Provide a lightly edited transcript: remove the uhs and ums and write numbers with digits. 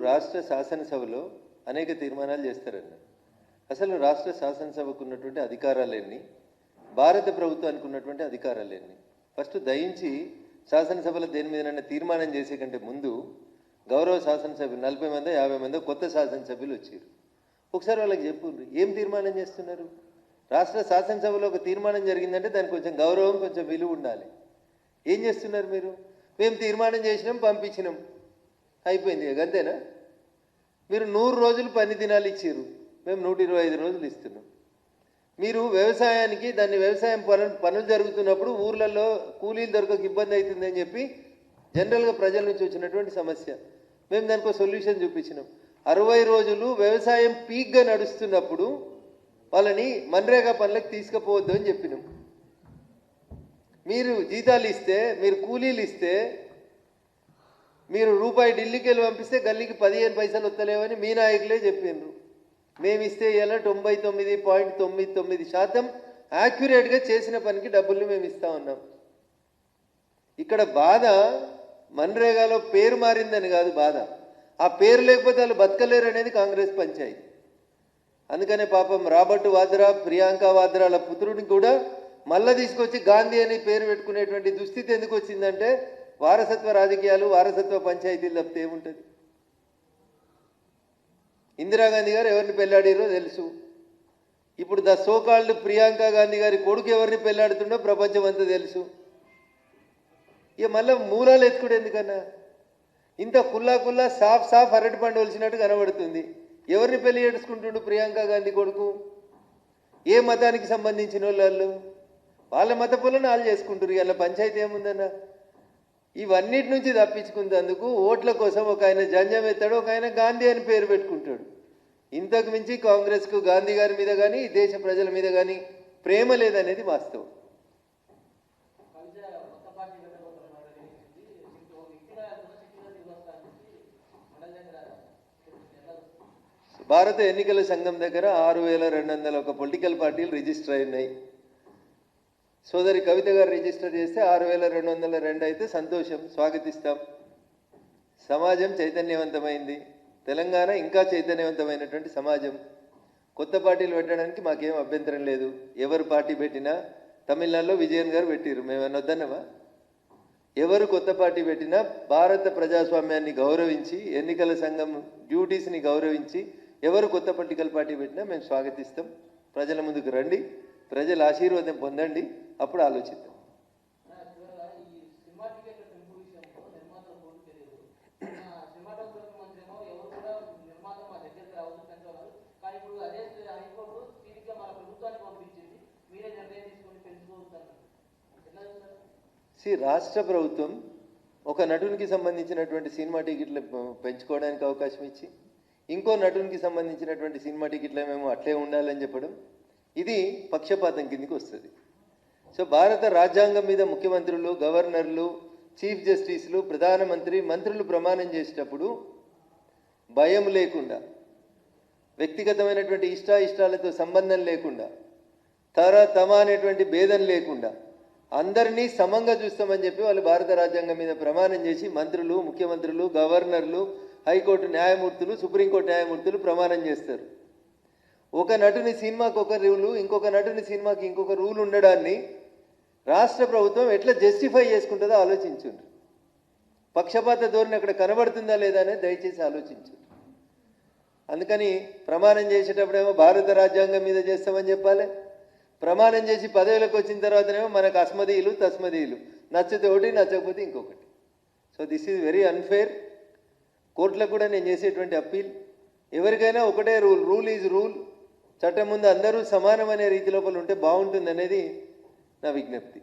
రాష్ట్ర శాసనసభలో అనేక తీర్మానాలు చేస్తారన్న. అసలు రాష్ట్ర శాసనసభకు ఉన్నటువంటి అధికారాలేన్ని, భారత ప్రభుత్వానికి ఉన్నటువంటి అధికారాలేన్ని? ఫస్ట్ దయించి శాసనసభలో దేని మీదనైనా తీర్మానం చేసే కంటే ముందు గౌరవ శాసనసభ్యులు 40 మంది 50 మంది కొత్త శాసనసభ్యులు వచ్చారు. ఒకసారి వాళ్ళకి చెప్పు, ఏం తీర్మానం చేస్తున్నారు? రాష్ట్ర శాసనసభలో ఒక తీర్మానం జరిగిందంటే దానికి కొంచెం గౌరవం, కొంచెం విలువ ఉండాలి. ఏం చేస్తున్నారు మీరు? మేము తీర్మానం చేసినాం, పంపించినాం, అయిపోయింది, అంతేనా? మీరు 100 రోజులు పని దినాలు ఇచ్చారు, మేము 125 రోజులు ఇస్తున్నాం. మీరు వ్యవసాయానికి దాన్ని వ్యవసాయం పనులు జరుగుతున్నప్పుడు ఊర్లలో కూలీలు దొరకక ఇబ్బంది అవుతుందని చెప్పి జనరల్గా ప్రజల నుంచి వచ్చినటువంటి సమస్య, మేము దానికి ఒక సొల్యూషన్ చూపించినాం. 60 రోజులు వ్యవసాయం పీక్గా నడుస్తున్నప్పుడు వాళ్ళని మన్రేగా పనులకు తీసుకుపోవద్దు అని చెప్పినాం. మీరు జీతాలు ఇస్తే, మీరు కూలీలు ఇస్తే, మీరు రూపాయి ఢిల్లీకి వెళ్ళి పంపిస్తే గల్లీకి 15 పైసలు వస్తలేవని మీ నాయకులే చెప్పినారు. మేమిస్తే ఇలా 99.99% యాక్యురేట్గా చేసిన పనికి డబ్బుల్ని మేము ఇస్తా ఉన్నాం. ఇక్కడ బాధ మన్రేగాలో పేరు మారిందని కాదు బాధ, ఆ పేరు లేకపోతే వాళ్ళు బతకలేరు అనేది కాంగ్రెస్ పంచాయతీ. అందుకనే పాపం రాబర్ట్ వాద్రా, ప్రియాంక వాద్రాల పుత్రుడిని కూడా మళ్ళా తీసుకొచ్చి గాంధీ అని పేరు పెట్టుకునేటువంటి దుస్థితి ఎందుకు వచ్చిందంటే వారసత్వ రాజకీయాలు, వారసత్వ పంచాయతీలు తప్పితే ఏముంటుంది? ఇందిరాగాంధీ గారు ఎవరిని పెళ్ళాడారో తెలుసు. ఇప్పుడు ద సోకాల్డ్ ప్రియాంక గాంధీ గారి కొడుకు ఎవరిని పెళ్ళాడుతుండో ప్రపంచం అంతా తెలుసు. ఇక మళ్ళీ మూలాలు ఎత్తుకుడు ఎందుకన్నా? ఇంత కుల్లా సాఫ్ అరటి పండు వలిసినట్టు కనబడుతుంది. ఎవరిని పెళ్లి చేసుకుంటుండు ప్రియాంక గాంధీ కొడుకు? ఏ మతానికి సంబంధించిన వాళ్ళు? వాళ్ళ మత పొలను వాళ్ళు చేసుకుంటారు. ఇలా పంచాయతీ ఏముందన్నా? ఇవన్నిటి నుంచి తప్పించుకునేందుకు ఓట్ల కోసం ఒక ఆయన జంజం ఎత్తాడు, ఒక ఆయన గాంధీ అని పేరు పెట్టుకుంటాడు. ఇంతకు మించి కాంగ్రెస్కు గాంధీ గారి మీద కానీ దేశ ప్రజల మీద కానీ ప్రేమ లేదనేది వాస్తవం. భారత ఎన్నికల సంఘం దగ్గర 6201 పొలిటికల్ పార్టీలు రిజిస్టర్ అయినాయి. సోదరి కవిత గారు రిజిస్టర్ చేస్తే 6202 అయితే సంతోషం, స్వాగతిస్తాం. సమాజం చైతన్యవంతమైంది, తెలంగాణ ఇంకా చైతన్యవంతమైనటువంటి సమాజం. కొత్త పార్టీలు పెట్టడానికి మాకేం అభ్యంతరం లేదు. ఎవరు పార్టీ పెట్టినా, తమిళనాడులో విజయన్ గారు పెట్టిరు, మేము వద్దన్నమా? ఎవరు కొత్త పార్టీ పెట్టినా భారత ప్రజాస్వామ్యాన్ని గౌరవించి, ఎన్నికల సంఘం డ్యూటీస్ని గౌరవించి ఎవరు కొత్త పొలిటికల్ పార్టీ పెట్టినా మేము స్వాగతిస్తాం. ప్రజల ముందుకు రండి, ప్రజల ఆశీర్వాదం పొందండి, అప్పుడు ఆలోచిద్దాం. రాష్ట్ర ప్రభుత్వం ఒక నటునికి సంబంధించినటువంటి సినిమా టికెట్లు పెంచుకోవడానికి అవకాశం ఇచ్చి, ఇంకో నటునికి సంబంధించినటువంటి సినిమా టికెట్లు మేము అట్లే ఉండాలని చెప్పడం, ఇది పక్షపాతం కిందికి వస్తుంది. సో భారత రాజ్యాంగం మీద ముఖ్యమంత్రులు, గవర్నర్లు, చీఫ్ జస్టిస్లు, ప్రధానమంత్రి, మంత్రులు ప్రమాణం చేసేటప్పుడు భయం లేకుండా, వ్యక్తిగతమైనటువంటి ఇష్టాలతో సంబంధం లేకుండా, తమ అనేటువంటి భేదం లేకుండా అందరినీ సమంగా చూస్తామని చెప్పి వాళ్ళు భారత రాజ్యాంగం మీద ప్రమాణం చేసి మంత్రులు, ముఖ్యమంత్రులు, గవర్నర్లు, హైకోర్టు న్యాయమూర్తులు, సుప్రీంకోర్టు న్యాయమూర్తులు ప్రమాణం చేస్తారు. ఒక నటుని సినిమాకి ఒక రూలు, ఇంకొక నటుని సినిమాకి ఇంకొక రూల్ ఉండడాన్ని రాష్ట్ర ప్రభుత్వం ఎట్లా జస్టిఫై చేసుకుంటుందో ఆలోచించండి. పక్షపాత ధోరణి అక్కడ కనబడుతుందా లేదా అనేది దయచేసి ఆలోచించండి. అందుకని ప్రమాణం చేసేటప్పుడేమో భారత రాజ్యాంగం మీద చేస్తామని చెప్పాలి, ప్రమాణం చేసి పదవిలోకి వచ్చిన తర్వాతనేమో మనకు అస్మదీయులు, తస్మదీయులు, నచ్చితే ఒకటి, నచ్చకపోతే ఇంకొకటి. So this is very unfair. కోర్టులకు కూడా నేను చేసేటువంటి అప్పీల్, ఎవరికైనా ఒకటే రూల్ ఈజ్ రూల్, చట్టం ముందు అందరూ సమానం అనే రీతి లోపల ఉంటే బాగుంటుంది అనేది నా విజ్ఞప్తి.